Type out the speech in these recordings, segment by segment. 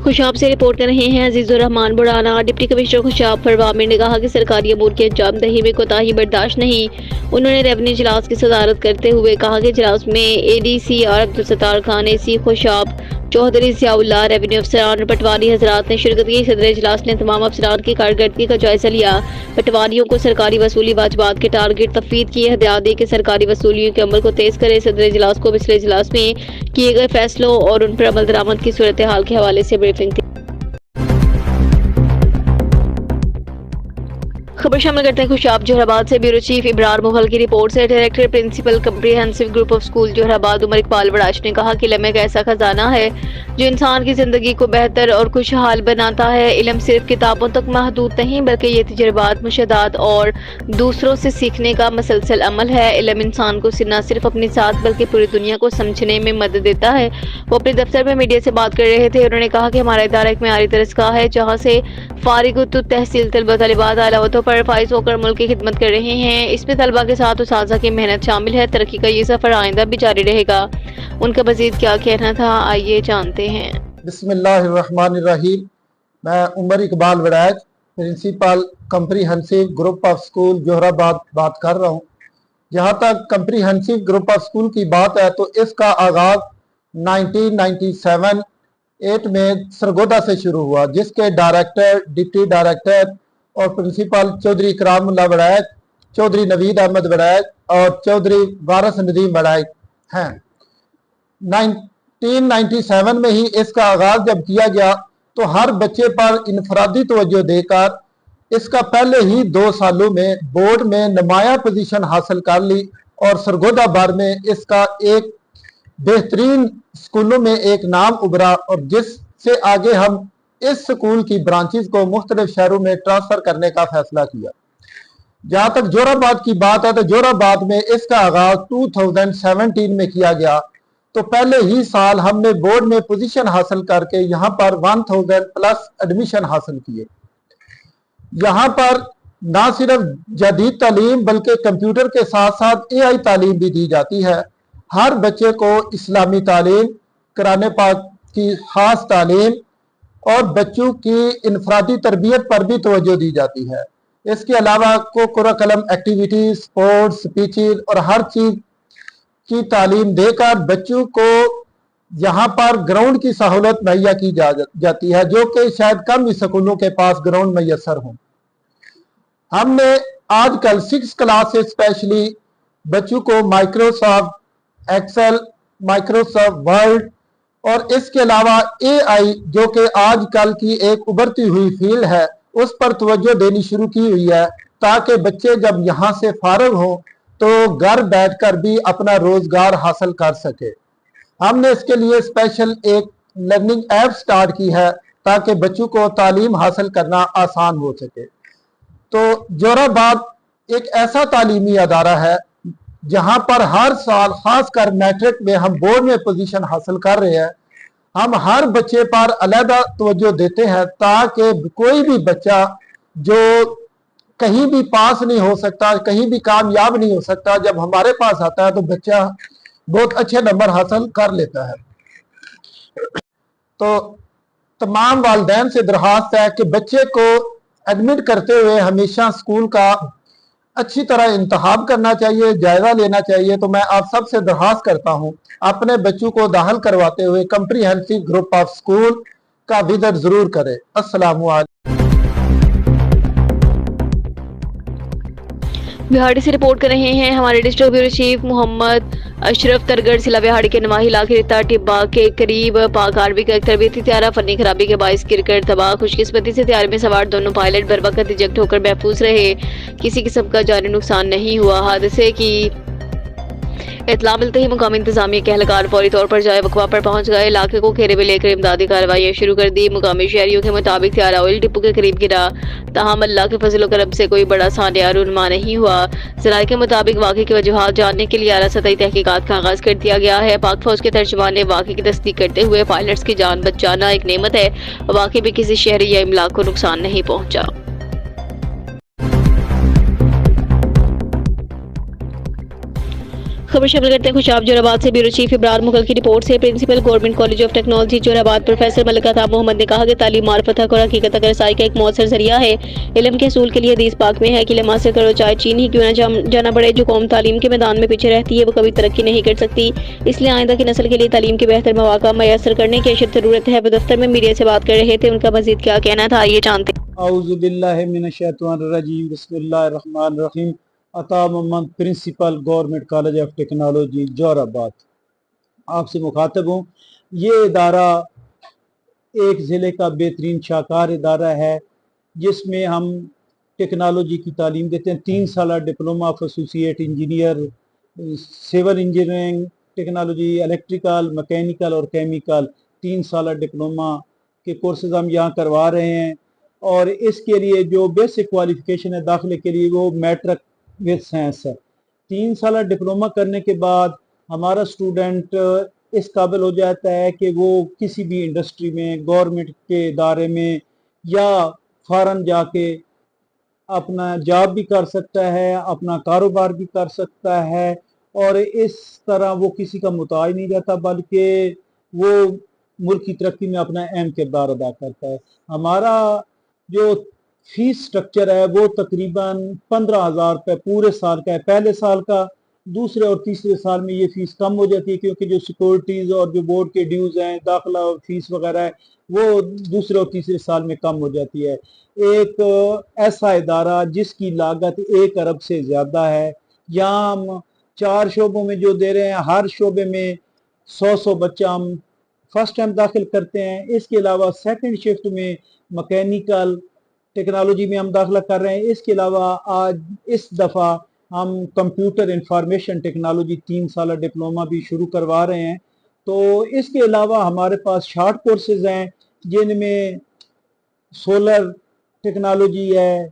खुशाब से रिपोर्ट कर रहे हैं अजीजुर रहमान बुढ़ाना। डिप्टी कमिश्नर खुशाब फरवामी ने कहा कि सरकारी अमूर की अंजामदही में कोताही बर्दाश्त नहीं। उन्होंने रेवेन्यू इजलास की सदारत करते हुए कहा कि इजलास में ADC और अब्दुल सत्तार खान, AC खुशाब, चौधरी ज़ियाउल्लाह, रेवेन्यू अफसरान और पटवारी हजरात ने शिरकत की। सदर इजलास ने तमाम अफसरान की कारकर्दगी का जायजा लिया। पटवारियों को सरकारी वसूली वाजिबात के टारगेट तफवीद किए, हदायत दी कि सरकारी वसूलियों के अमल को तेज करे। सदर इजलास को पिछले इजलास में किए गए फैसलों और उन पर अमल दरामद की सूरत हाल के हवाले से ब्रीफिंग थी। खबर शामिल करते हैं खुशाब जोहराबाद से। ब्यूरो चीफ इब्रार मुगल की रिपोर्ट से director principal comprehensive group of school Jauharabad Umar Iqbal Baraich ने कहा कि इल्म एक ऐसा खजाना है जो इंसान की जिंदगी को बेहतर और खुशहाल बनाता है। इल्म सिर्फ किताबों तक महदूद नहीं बल्कि ये तजुर्बात, मुशाहदात और दूसरों से सीखने का मसलसल अमल है। इल्म इंसान को न सिर्फ अपने साथ बल्कि पूरी दुनिया को समझने में मदद देता है। वो अपने दफ्तर में मीडिया से बात कर रहे थे। उन्होंने कहा कि हमारा इदारा एक मेयारी दरसगाह है जहाँ से फारिग तहसील तलबा तलिबात अलावतों पर फाइज होकर मुल्क की खिदमत कर रहे हैं। इसमें तलबा के साथ उस्ताज़ा की मेहनत शामिल है। तरक्की का ये सफ़र आइंदा भी जारी रहेगा। उनका मज़ीद क्या कहना था, आइए जानते हैं। बिस्मिल्लाहिर्रहमानिर्रहीम। मैं Umar Iqbal Warraich, principal comprehensive group of school Jauharabad बात कर रहा हूँ। जहाँ तक कम्प्रीहेंसिव ग्रुप ऑफ स्कूल की बात है तो इसका आगाज़ 1997 में सरगोदा से शुरू हुआ, जिसके डायरेक्टर, डिप्टी डायरेक्टर और प्रिंसिपल चौधरी इकरामुल्लाह वड़ैच, चौधरी नवीद अहमद वड़ैच और चौधरी वारिस नदीम वड़ैच हैं। 1997 में ही इसका आगाज जब किया गया तो हर बच्चे पर इनफरादी तवज्जो देकर इसका पहले ही 2 सालों में बोर्ड में नुमाया पोजीशन हासिल कर ली और सरगोदा बार में इसका एक बेहतरीन स्कूलों में एक नाम उभरा और जिससे आगे हम इस स्कूल की ब्रांचेस को मुख्तलिफ शहरों में ट्रांसफर करने का फैसला किया। जहाँ तक जोहराबाद की बात है तो जोहराबाद में इसका आगाज 2017 में किया गया। तो पहले ही साल हमने बोर्ड में पोजीशन हासिल करके यहाँ पर 1000 प्लस एडमिशन हासिल किए। यहाँ पर ना सिर्फ जदीद तालीम बल्कि कंप्यूटर के साथ साथ AI तालीम भी दी जाती है। हर बच्चे को इस्लामी तालीम, कुरान पाक की खास तालीम और बच्चों की इनफरादी तरबियत पर भी तवज्जो दी जाती है। इसके अलावा कुरा कलम एक्टिविटीज, स्पोर्ट्स, स्पीचेज और हर चीज की तालीम देकर बच्चों को यहाँ पर ग्राउंड की सहूलत मुहैया की जाती है, जो कि शायद कम ही स्कूलों के पास ग्राउंड मैसर हो। हमने आजकल 6 क्लास से स्पेशली बच्चों को माइक्रोसॉफ्ट एक्सेल, माइक्रोसॉफ्ट वर्ड और इसके अलावा AI जो कि आजकल की एक उभरती हुई फील्ड है उस पर तवज्जो देनी शुरू की हुई है, ताकि बच्चे जब यहाँ से फारिग हो तो घर बैठकर भी अपना रोजगार हासिल कर सके। हमने इसके लिए स्पेशल एक लर्निंग ऐप स्टार्ट की है ताकि बच्चों को तालीम हासिल करना आसान हो सके। तो जोहराबाद एक ऐसा तालीमी अदारा है जहाँ पर हर साल खासकर मैट्रिक में हम बोर्ड में पोजीशन हासिल कर रहे हैं। हम हर बच्चे पर अलहदा तवज्जो देते हैं ताकि कोई भी बच्चा जो कहीं भी पास नहीं हो सकता, कहीं भी कामयाब नहीं हो सकता, जब हमारे पास आता है तो बच्चा बहुत अच्छे नंबर हासिल कर लेता है। तो तमाम वालिदैन से दरख्वास्त है कि बच्चे को एडमिट करते हुए हमेशा स्कूल का अच्छी तरह इंतखाब करना चाहिए, जायजा लेना चाहिए। तो मैं आप सबसे दरख्वास्त करता हूँ अपने बच्चों को दाखिल करवाते हुए कम्प्रीहेंसिव ग्रुप ऑफ स्कूल का विजिट जरूर करें। अस्सलाम वालेकुम। बिहाड़ी से रिपोर्ट कर रहे हैं हमारे district bureau chief Mohammad Ashraf Targarh. जिला बिहाड़ी के नवाही इलाके रिता टिब्बा के करीब पाक आर्मी का एक तरबियती त्यारा फनी खराबी के बायस गिरकर तबाह। खुशकिस्मती से त्यारे में सवार दोनों पायलट बर वक्त इजेक्ट होकर महफूज रहे। किसी किस्म का जानी नुकसान नहीं हुआ। हादसे की इतला मिलते ही मुकामी इंतजामिया के एहलकार फौरी तौर पर जाए वकवा पर पहुंच गए। इलाके को घेरे में लेकर इमदादी कार्रवाई शुरू कर दी। मुकामी शहरियों के मुताबिक त्यारा ऑयल डिपो के करीब गिरा, ताहम अल्लाह के फजल करम से कोई बड़ा सानिया रुनमा नहीं हुआ। जराये के मुताबिक वाक़े की वजूहात जानने के लिए आला सतही तहकीकात का आगाज कर दिया गया है। पाक फौज के तर्जुमान ने वाक़े की तस्दीक करते हुए पायलट्स की जान बचाना एक नेमत है, वाक़े में किसी शहरी या इमलाक को नुकसान नहीं पहुंचा। खबर शामिल करते हैं खुशाब जोराबाद से। ब्यूरो चीफ इब्रार मुगल की रिपोर्ट से। Principal government college of technology Jauharabad professor Malik Atab Mohammad ने कहा कि तालीम मार्फत हक और हकीकत तक रसाई का एक मौसर जरिया है। इल्म के असूल के लिए हदीस पाक में है कि इल्म हासिल करो चाहे चीन ही क्यों ना जाना पड़े। जो कौम तालीम के मैदान में पीछे रहती है वो कभी तरक्की नहीं कर सकती। इसलिए आइंदा की नस्ल के लिए तालीम के बेहतर मौका मैसर करने की अशद जरूरत है। वो दफ्तर में मीडिया से बात कर रहे थे, उनका मजीद क्या कहना था आइए जानते हैं। औज़ु बिल्लाहि मिनश्शैतानिर्रजीम बिस्मिल्लाहिर्रहमानिर्रहीम। Ata Mohammad, principal government college of technology Jauharabad, आपसे मुखातब हूँ। ये इदारा एक ज़िले का बेहतरीन शाकार इदारा है जिसमें हम टेक्नोलॉजी की तालीम देते हैं। 3 साल diploma of associate engineer, civil engineering, technology, electrical, mechanical और केमिकल 3 साल डिप्लोमा के कोर्सेज हम यहाँ करवा रहे हैं। और इसके लिए जो बेसिक क्वालिफिकेशन है दाखिले के लिए वो मैट्रिक विद साइंस है। 3 साल डिप्लोमा करने के बाद हमारा स्टूडेंट इस काबिल हो जाता है कि वो किसी भी इंडस्ट्री में, गवर्नमेंट के इदारे में या फॉरेन जाके अपना जॉब भी कर सकता है, अपना कारोबार भी कर सकता है। और इस तरह वो किसी का मुताज नहीं रहता बल्कि वो मुल्क की तरक्की में अपना अहम किरदार अदा करता है। हमारा जो फीस स्ट्रक्चर है वो तकरीबन 15,000 रुपये पूरे साल का है। पहले साल का, दूसरे और तीसरे साल में ये फ़ीस कम हो जाती है क्योंकि जो सिक्योरिटीज़ और जो बोर्ड के ड्यूज़ हैं, दाखिला और फीस वगैरह है, वो दूसरे और तीसरे साल में कम हो जाती है। एक ऐसा इदारा जिसकी लागत 1 अरब से ज़्यादा है, यहाँ हम 4 शोबों में जो दे रहे हैं, हर शोबे में 100 बच्चा हम फर्स्ट टाइम दाखिल करते हैं। इसके अलावा सेकंड शिफ्ट में मैकेनिकल टेक्नोलॉजी में हम दाखिला कर रहे हैं। इसके अलावा आज इस दफ़ा हम कंप्यूटर इंफॉर्मेशन टेक्नोलॉजी 3 साल डिप्लोमा भी शुरू करवा रहे हैं। तो इसके अलावा हमारे पास शॉर्ट कोर्सेज हैं जिनमें सोलर टेक्नोलॉजी है,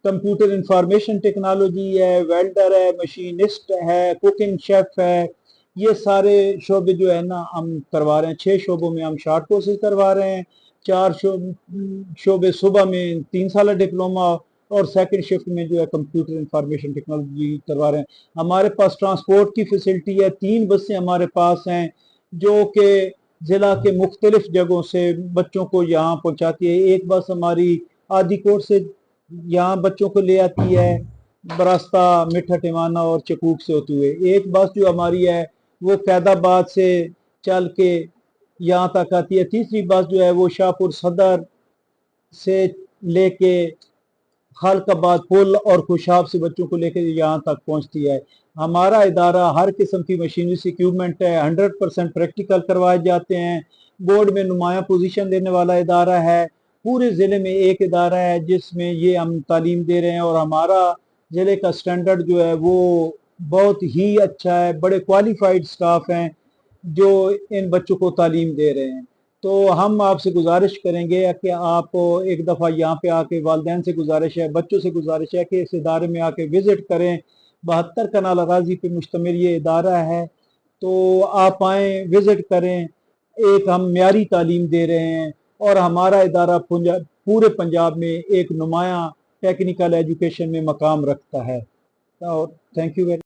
कंप्यूटर इंफॉर्मेशन टेक्नोलॉजी है, वेल्डर है, मशीनिस्ट है, कुकिंग शेफ है। ये सारे शोबे जो है ना हम करवा रहे हैं। 6 शोबों में हम शॉर्ट कोर्सेज करवा रहे हैं। 4 शोबे सुबह में 3 साल डिप्लोमा और सेकंड शिफ्ट में जो है कंप्यूटर इंफॉर्मेशन टेक्नोलॉजी करवा रहे हैं। हमारे पास ट्रांसपोर्ट की फैसिलिटी है। 3 बसें हमारे पास हैं जो कि ज़िला के मुख्तलिफ जगहों से बच्चों को यहाँ पहुँचाती है। एक बस हमारी आदि कोट से यहाँ बच्चों को ले आती है बरास्ता, मिठा टिमाना और चकूक से होते हुए। एक बस जो हमारी है वो कैदाबाद से चल के यहाँ तक आती है। तीसरी बस जो है वो शाहपुर सदर से लेके खालकाबाद पुल और खुशाब से बच्चों को लेकर यहाँ तक पहुँचती है। हमारा इदारा हर किस्म की मशीनरी से इक्विपमेंट है। 100% प्रैक्टिकल करवाए जाते हैं। बोर्ड में नुमाया पोजीशन देने वाला इदारा है। पूरे ज़िले में एक इदारा है जिसमें ये हम तालीम दे रहे हैं और हमारा ज़िले का स्टैंडर्ड जो है वो बहुत ही अच्छा है। बड़े क्वालिफाइड स्टाफ हैं जो इन बच्चों को तालीम दे रहे हैं। तो हम आपसे गुजारिश करेंगे कि आप एक दफ़ा यहाँ पे आके, वालिदैन से गुजारिश है, बच्चों से गुजारिश है कि इस इदारे में आके विज़िट करें। 72 कनाल अराज़ी पे मुश्तमिल ये इदारा है, तो आप आएँ, विज़िट करें। एक हम म्यारी तालीम दे रहे हैं और हमारा इदारा पूरे पंजाब में एक नुमाया टेक्निकल एजुकेशन में मकाम रखता है। तो थैंक यू वेरी